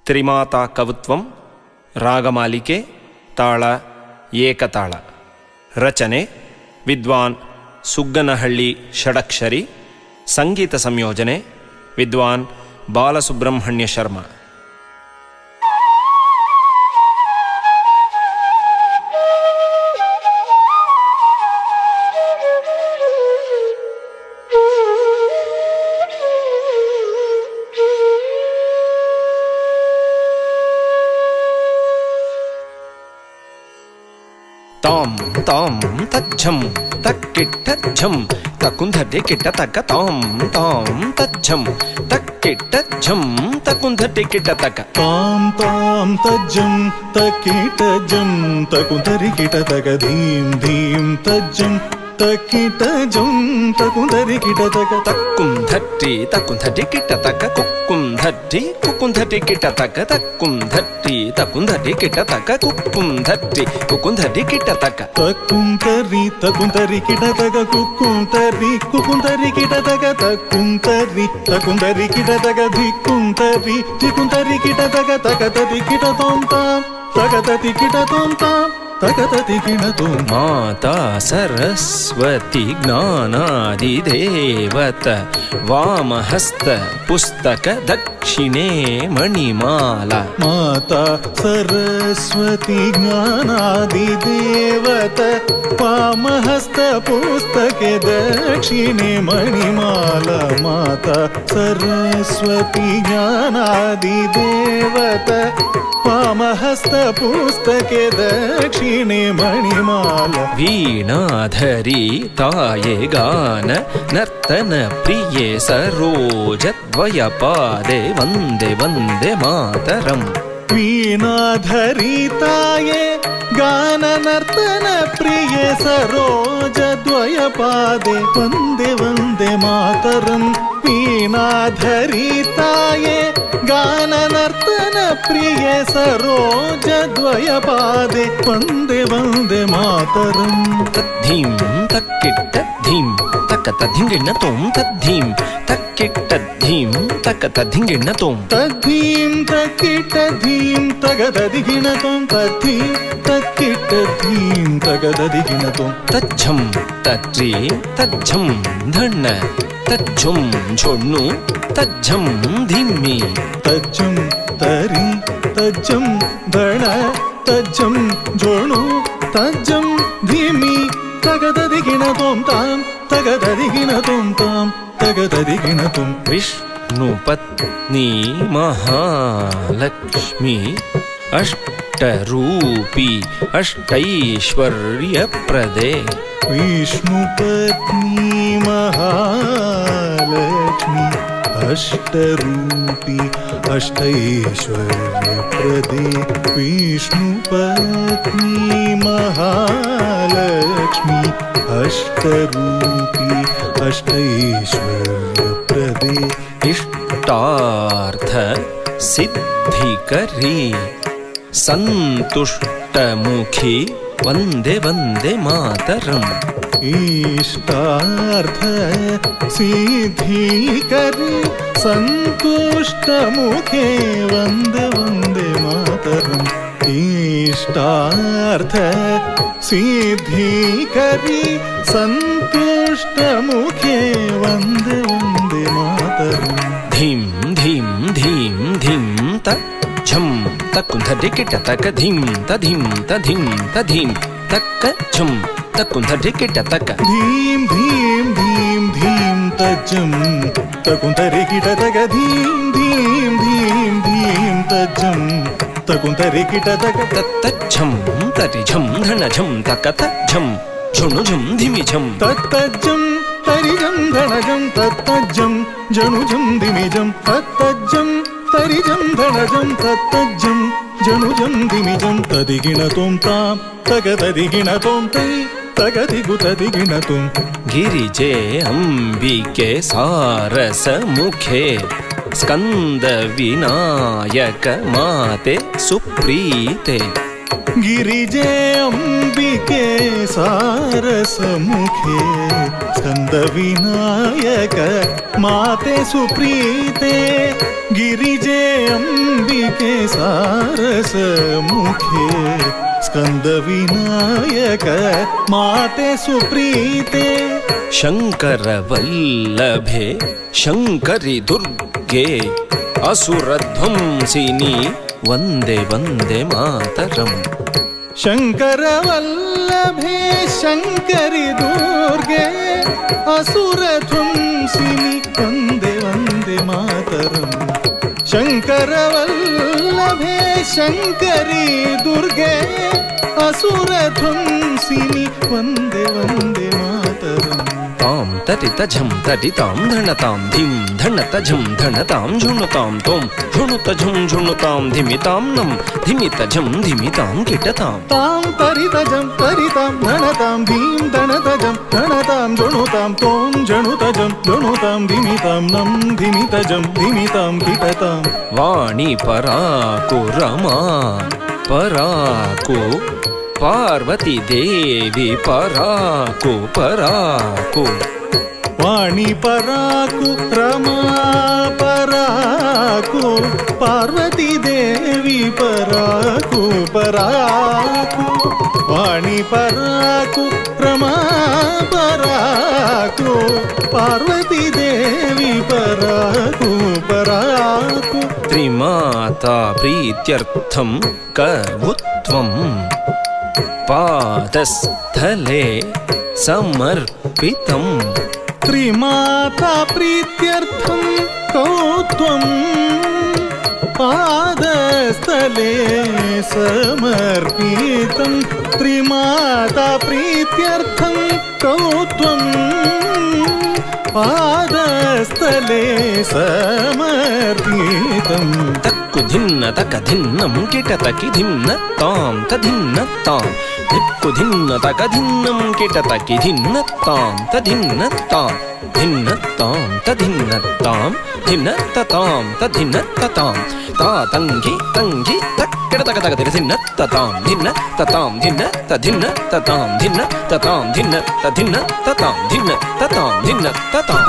ತ್ರಿಮಾತಾ ಕವಿತ್ವಂ ರಾಗಮಾಲಿಕೆ ತಾಳ ಏಕತಾಳ. ರಚನೆ ವಿದ್ವಾನ್ ಸುಗ್ಗನಹಳ್ಳಿ ಷಡಕ್ಷರಿ. ಸಂಗೀತ ಸಂಯೋಜನೆ ವಿದ್ವಾನ್ ಬಾಲಸುಬ್ರಹ್ಮಣ್ಯ ಶರ್ಮಾ. ತಾಂ ತಾಂ ತಜ್ಜಂ ತಕ್ಕಿಟ್ಟಜ್ಜಂ ತಕುಂಧಟಿ ಕಿಟ್ಟ ತಕ್ಕ ತಾಂ ತಾಂ ತಜ್ಜಂ ತಕ್ಕಿಟ್ಟಜ್ಜಂ ತಕುಂಧಟಿ ಕಿಟ್ಟ ತಕ್ಕ ತಾಂ ತಾಂ ತಜ್ಜಂ ತಕ್ಕಿಟ್ಟಜ್ಜಂ ತಕುಂಧರಿ ಕಿಟ ತಕ ಧೀಂ ಧೀಂ ತಜ್ಜಂ ತಕ್ಕಿಟ್ಟಜ್ಜಂ ತಕುಂಧರಿ ಕಿಟ ತಕ ತಕ್ಕುಂಧಟ್ಟಿ ತಕುಂಧಟಿ ಕಿಟ್ಟ ತಕ್ಕ ಕುಕ್ಕುಂಧಟ್ಟಿ ಕುಕ್ಕುಂಧಟಿ ಕಿಟ್ಟ ತಕ್ಕ ತಕ್ಕುಂಧಟ್ಟಿ ತಕುಂಧಟಿ ಕಿಟ್ಟ ತಕ್ಕ ಕುಕ್ಕುಂಧಟ್ಟಿ ಕುಕ್ಕುಂಧಟಿ ಕಿಟ್ಟ ತಕ್ಕ ತಕ್ಕುಂತರಿ ತಕುಂತರಿ ಕಿಟ ತಕ ಕುಕ್ಕುಂತರಿ ಕುಕ್ಕುಂತರಿ ಕಿಟ ತಕ ತಕ್ಕುಂತರಿ ತಕುಂತರಿ ಕಿಟ ತಕ ಧಿಕ್ಕುಂತರಿ ಧಿಕ್ಕುಂತರಿ ಕಿಟ ತಕ ತಕತತಿ ಕಿಟ ತೋಂ ತಾಂ ತಕತತಿ ಕಿಟ ತೋಂ ತಾಂ ತಕತತಿ ಕಿಟ ತೋಂ. ಮಾತಾ ಸರಸ್ವತಿ ಜ್ಞಾನಾದಿದೇವತ ವಾಮಹಸ್ತ ಪುಸ್ತಕ ದಕ್ಷಿಣೆ ಮಣಿಮಾಲ. ಮಾತಾ ಸರಸ್ವತಿ ಜ್ಞಾನಾದಿದೇವತ ವಾಮಹಸ್ತ ಪುಸ್ತಕೆ ದಕ್ಷಿಣೆ ಮಣಿಮಾಲ. ಮಾತಾ ಸರಸ್ವತಿ ಜ್ಞಾನಾದಿದೇವತ ವಾಮಹಸ್ತ ಪುಸ್ತಕೆ ದಕ್ಷಿಣೆ ಮಣಿಮಾಲ. ವೀಣಾಧರಿ ತಾಯೆ ಗಾನ ನರ್ತನ ಪ್ರಿಯೆ ಸರೋಜ ದ್ವಯ ಪಾದೆ ವಂದೇ ವಂದೇ ಮಾತರಂ. ವೀಣಾಧರಿ ತಾಯೆ ಗಾನ ನರ್ತನ ಪ್ರಿಯೆ ಸರೋಜ ದ್ವಯ ಪಾದೆ ವಂದೇ ವಂದೇ ಮಾತರಂ. ವೀಣಾಧರಿ ತಾಯೆ ಗಾನ ನರ್ತನ ಪ್ರಿಯೆ ಸರೋಜ ದ್ವಯ ಪಾದೆ ವಂದೇ ವಂದೇ ಮಾತರಂ. ತದ್ಧೀಂ ತಕ್ಕಿಟ್ಟ ಧೀಂ ತಕ್ಕ ಧಿಂಗಿಣ್ಣ ತೋಂ ತದ್ಧೀಂ ತಕ್ಕಿಟ್ಟ ಧೀಂ ತಕ್ಕ ಧಿಂಗಿಣ್ಣ ತೋಂ ತದ್ಧೀಂ ತಕ್ಕಿಟ್ಟ ಧೀಂ ತಗದದಿಗಿಣ ತೋಂ ತದ್ಧೀಂ ತಕ್ಕಿಟ್ಟ ಧೀಂ ತಗದದಿಗಿಣ ತೋಂ. ತಜ್ಜಂ ತಜ್ಜಿ ತಜ್ಜಂ ಧಣ್ಣ ತಜ್ಜುಂ ಝೊಣ್ಣು ತಜ್ಜಂ ಧಿಮ್ಮಿ ತಜ್ಜಂ ತರಿ ತಜ್ಜಂ ಧಣ ತಜ್ಜಂ ಝೋಣು ತಜ್ಜಂ ಧೀಮಿ ತಗದದಿಗಿಣ ತೋಂ ತಾಂ ತಗದದಿಗಿಣ ತೋಂ ತಾಂ ತಗದದಿಗಿಣ ತೋಂ. ವಿಷ್ಣು ಪತ್ನಿ ಮಹಾಲಕ್ಷ್ಮಿ ಅಷ್ಟರೂಪಿ ಅಷ್ಟೈಶ್ವರ್ಯ ಪ್ರದೆ. ವಿಷ್ಣು ಪತ್ನಿ ಮಹಾಲಕ್ಷ್ಮಿ ಅಷ್ಟರೂಪಿ ಅಷ್ಟೈಶ್ವರ್ಯ ಪ್ರದೆ. ವಿಷ್ಣು ಪತ್ನಿ ಮಹಾಲಕ್ಷ್ಮಿ ಅಷ್ಟರೂಪಿ ಅಷ್ಟೈಶ್ವರ್ಯ ಪ್ರದೆ. ಇಷ್ಟಾರ್ಥ ಸಿದ್ಧಿಕರಿ ಸಂತುಷ್ಟಮುಖಿ ವಂದೇ ವಂದೇ ಮಾತರಂ. ಇಷ್ಟಾರ್ಥ ಸಿದ್ಧಿಕರಿ ಸಂತುಷ್ಟಮುಖೇ ವಂದೇ ವಂದೇ ಮಾತರಂ. ಇಷ್ಟಾರ್ಥ ಸಿದ್ಧಿಕರಿ ಸಂತುಷ್ಟಮುಖೇ ವಂದೇ ವಂದೇ ಮಾತರಂ. ಧೀಂ ಧೀಂ ಧೀಂ ಧೀಂ ತಜ್ಜಂ ತಕ್ಕುಂಧಟಿ ಕಿಟ್ಟ ತಕ್ಕ ಧೀಂ ತಧೀಂ ತಧೀಂ ತಧೀಂ ತಕ್ಕ ಝಂ ತಕ್ಕುಂಧಟಿ ಕಿಟ್ಟ ತಕ್ಕ ಧೀಂ ಧೀಂ ಧೀಂ ಧೀಂ ತಜ್ಜಂ ತಕುಂತರಿ ಕಿಟ ತಕ ಧೀಂ ಧೀಂ ಧೀಂ ಧೀಂ ತಜ್ಜಂ ತಕುಂತರಿ ಕಿಟ ತಕ ತತ್ತಜ್ಜಂ ತರಿಝಂ ಧಣಝಂ ತಕ್ಕ ತಜ್ಜಂ ಝುಣು ಝಂ ಧಿಮಿ ಝಂ ತತ್ತಜ್ಜಂ ತರಿಜಂ ಧಣಜಂ ತತ್ತಜ್ಜಂ ಜನುಜಂ ದಿಮಿಜಂ ತತ್ತಜ್ಜಂ ತರಿಜಂ ಧಣಜಂ ತತ್ತಜ್ಜಂ ಜನುಜಂ ದಿಮಿಜಂ. ತದಿಗಿಣ ತೋಂ ತಾಂ ತಗದದಿಗಿಣ ತೋಂ ತೈ ತಗದಿಗು ತದಿಗಿಣ ತೋಂ. ಗಿರಿಜೆ ಅಂಬಿಕೆ ಸಾರಸ ಮುಖೆ ಸ್ಕಂದ ವಿನಾಯಕ ಮಾತೆ ಸುಪ್ರೀತೆ. ಗಿರಿಜೆ ಅಂಬಿಕೆ ಸಾರಸಮುಖೆ ಸ್ಕಂದ ವಿನಾಯಕ ಮಾತೆ ಸುಪ್ರೀತೆ ಗಿರಿಜೆ ಅಂಬಿಕೆ ಸಾರಸಮುಖೆ ಸ್ಕಂದ ವಿನಾಯಕ ಮಾತೆ ಸುಪ್ರೀತೆ ಶಂಕರ ವಲ್ಲಭೆ ಶಂಕರಿ ದುರ್ಗೆ ಅಸುರಧ್ವಂಸಿನಿ ವಂದೇ ವಂದೇ ಮಾತರಂ ಶಂಕರ ವಲ್ಲಭೆ ಶಂಕರಿ ದುರ್ಗೆ ಅಸುರ ಧ್ವಂಸಿನಿ ವಂದೇ ವಂದೇ ಮಾತರಂ ಶಂಕರ ವಲ್ಲಭೆ ಶಂಕರಿ ದುರ್ಗೆ ಅಸುರ ಧ್ವಂಸಿನಿ ವಂದೇ ವಂದೇ ಮಾತರಂ ತಾಂ ತರಿತ ಝಂ ತರಿತಾಂ ಧಣತಾಂ ಧಿಂ ಧಣತ ಝಂ ಧಣತಾಂ ಝುಣುತಾಂ ತೋಂ ಝುಣುತ ಝುಂ ಝುಣುತಾಂ ಧಿಮಿತಾಂ ನಂ ಧಿಮಿತ ಝಂ ಧಿಮಿತಾಂ ಕಿಟತಾಂ ತಾಂ ತರಿತ ಜಂ ತರಿತಾಂ ಧಣತಾಂ ಧೀಂ ಧಣತ ಜಂ ಧಣತಾಂ ಝುಣುತಾಂ ತೋಂ ಝಣುತ ಜಂ ಝುಣುತಾಂ ಧಿಮಿತಾಂ ನಂ ಧಿಮಿತ ಜಂ ಧಿಮಿತಾಂ ಕಿಟತಾಂ ವಾಣಿ ಪರಾಕು ರಮಾ ಪರಾಕು ಪಾರ್ವತಿ ದೇವಿ ಪರಾಕು ಪರಾಕು ವಾಣಿ ಪರಾಕು ರಮಾ ಪರಾಕು ಪಾರ್ವತಿ ದೇವಿ ಪರಾಕು ಪರಾಕು ವಾಣಿ ಪರಾಕು ರಮಾ ಪರಾಕು ಪಾರ್ವತಿ ದೇವಿ ಪರಾಕು ಪರಾಕು ತ್ರಿಮಾತಾ ಪ್ರೀತ್ಯರ್ಥಂ ಕವುತ್ವಂ ಪಾದಸ್ಥಲೆ ಸಮರ್ಪಿತಂ ತ್ರಿಮಾತಾ ಪ್ರೀತ್ಯರ್ಥಂ ಕೌತ್ವಂ ಪಾದಸ್ಥಲೆ ಸಮರ್ಪಿತಂ ತ್ರಿಮಾತಾ ಪ್ರೀತ್ಯರ್ಥಂ ಕೌತ್ವಂ ಪಾದಸ್ಥಲೆ ಸಮರ್ಪಿತಂ ತಕ್ಕು ಧಿನ್ನ ತಕ ಧಿನ್ನಂ ಕಿಟತಕಿ ಧಿನ್ನ ತಾಂ ತಧಿನ್ನ ತಾಂ ದಿಕ್ಕು ಧಿನ್ನ ತಕ ಧಿನ್ನಂ ಕಿಟತಕಿ ಧಿನ್ನ ತಾಂ ತಧಿನ್ನ ತಾಂ ಧಿನ್ನ ತಾಂ ತಧಿನ್ನ ತಾಂ ಧಿನ್ನ ತತಾಂ ತಧಿನ್ನ ತತಾಂ ತಾ ತಂಗಿ ತಂಗಿ ತಕ್ಕಿಡ ತಕ ತಕ ಧಿನ್ನ ತತಾಂ ಧಿನ್ನ ತತಾಂ ಧಿನ್ನ ತಧಿನ್ನ ತತಾಂ ಧಿನ್ನ ತತಾಂ ಧಿನ್ನ ತಧಿನ್ನ ತತಾಂ ಧಿನ್ನ ತತಾಂ ಧಿನ್ನ ತತಾಂ